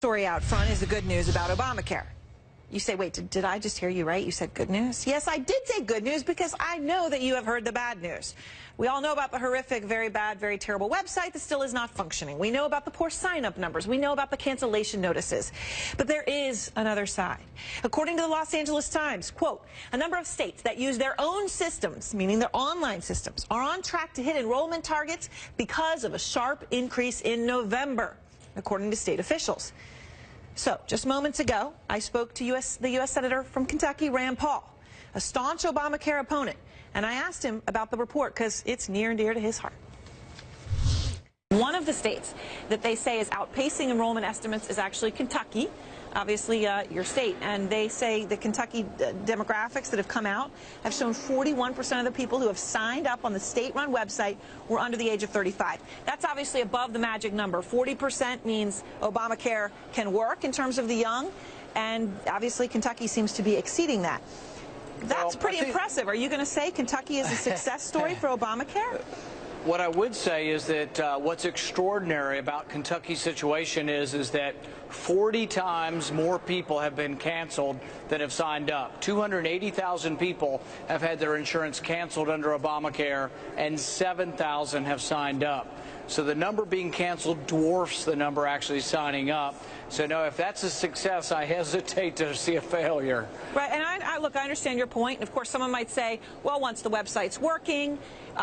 Story out front is the good news about Obamacare. You say, wait, did I just hear you right? You said good news? Yes, I did say good news because I know that you have heard the bad news. We all know about the horrific, very bad, very terrible website that still is not functioning. We know about the poor sign-up numbers. We know about the cancellation notices. But there is another side. According to the Los Angeles Times, quote, a number of states that use their own systems, meaning their online systems, are on track to hit enrollment targets because of a sharp increase in November, according to state officials. So, just moments ago, I spoke to the U.S. Senator from Kentucky, Rand Paul, a staunch Obamacare opponent, and I asked him about the report because it's near and dear to his heart. One of the states that they say is outpacing enrollment estimates is actually Kentucky, obviously your state, and they say the Kentucky demographics that have come out have shown 41% of the people who have signed up on the state-run website were under the age of 35. That's obviously above the magic number. 40% means Obamacare can work in terms of the young, and obviously Kentucky seems to be exceeding that. That's pretty impressive. Are you going to say Kentucky is a success story for Obamacare? What I would say is that what's extraordinary about Kentucky's situation is that 40 times more people have been canceled than have signed up. 280,000 people have had their insurance canceled under Obamacare, and 7,000 have signed up. So the number being canceled dwarfs the number actually signing up. So, no, if that's a success, I hesitate to see a failure. Right, and look, I understand your point. And of course, someone might say, well, once the website's working,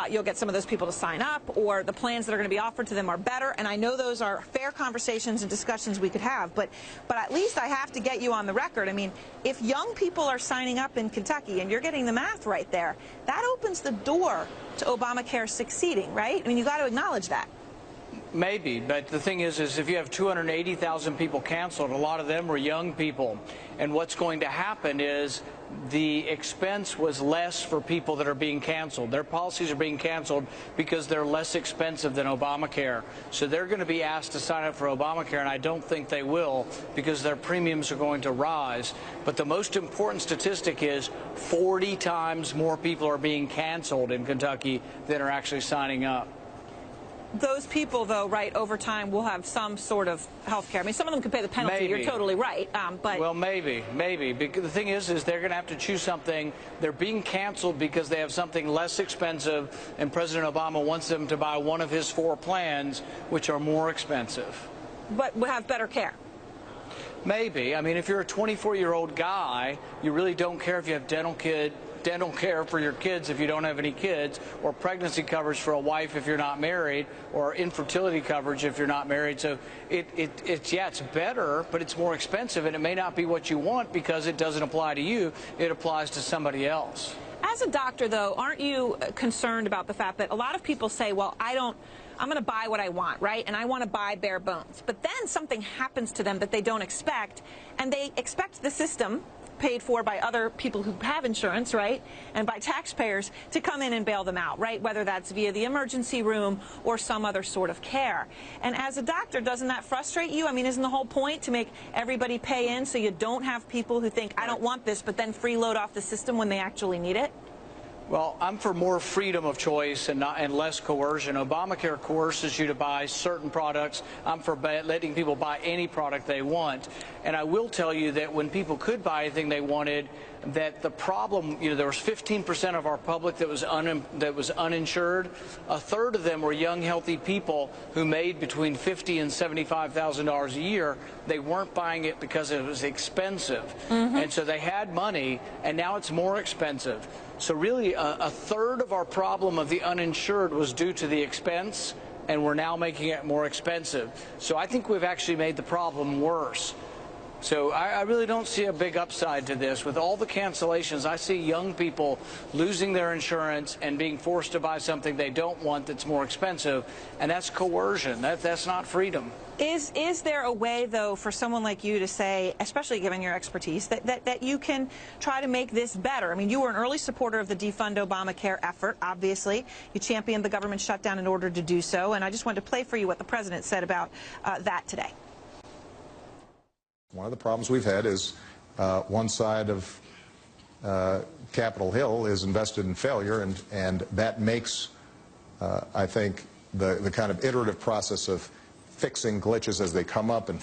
you'll get some of those people to sign up, or the plans that are going to be offered to them are better. And I know those are fair conversations and discussions we could have, but at least I have to get you on the record. I mean, if young people are signing up in Kentucky, and you're getting the math right there, that opens the door to Obamacare succeeding, right? I mean, you got to acknowledge that. Maybe, but the thing is if you have 280,000 people canceled, a lot of them were young people. And what's going to happen is the expense was less for people that are being canceled. Their policies are being canceled because they're less expensive than Obamacare. So they're going to be asked to sign up for Obamacare, and I don't think they will because their premiums are going to rise. But the most important statistic is 40 times more people are being canceled in Kentucky than are actually signing up. Those people, though, right, over time will have some sort of health care. I mean, some of them could pay the penalty. Maybe. You're totally right. But well, maybe. Because the thing is they're going to have to choose something. They're being canceled because they have something less expensive, and President Obama wants them to buy one of his 4 plans, which are more expensive. But will have better care. Maybe. I mean, if you're a 24-year-old guy, you really don't care if you have dental care for your kids if you don't have any kids, or pregnancy coverage for a wife if you're not married, or infertility coverage if you're not married. So it's better, but it's more expensive, and it may not be what you want because it doesn't apply to you. It applies to somebody else. As a doctor, though, aren't you concerned about the fact that a lot of people say, well, I'm going to buy what I want, right? And I want to buy bare bones. But then something happens to them that they don't expect, and they expect the system, paid for by other people who have insurance, right, and by taxpayers, to come in and bail them out, right, whether that's via the emergency room or some other sort of care. And as a doctor, doesn't that frustrate you? I mean, isn't the whole point to make everybody pay in so you don't have people who think, I don't want this, but then freeload off the system when they actually need it? Well, I'm for more freedom of choice and less coercion. Obamacare coerces you to buy certain products. I'm for letting people buy any product they want. And I will tell you that when people could buy anything they wanted, that the problem, there was 15% of our public that was uninsured. A third of them were young, healthy people who made between $50,000 and $75,000 a year. They weren't buying it because it was expensive. And so they had money, and now it's more expensive. So really, a third of our problem of the uninsured was due to the expense, and we're now making it more expensive. So I think we've actually made the problem worse. So I really don't see a big upside to this. With all the cancellations, I see young people losing their insurance and being forced to buy something they don't want that's more expensive, and that's coercion. That's not freedom. Is there a way, though, for someone like you to say, especially given your expertise, that you can try to make this better? I mean, you were an early supporter of the Defund Obamacare effort, obviously. You championed the government shutdown in order to do so, and I just wanted to play for you what the president said about that today. One of the problems we've had is one side of Capitol Hill is invested in failure, and that makes, I think, the kind of iterative process of fixing glitches as they come up and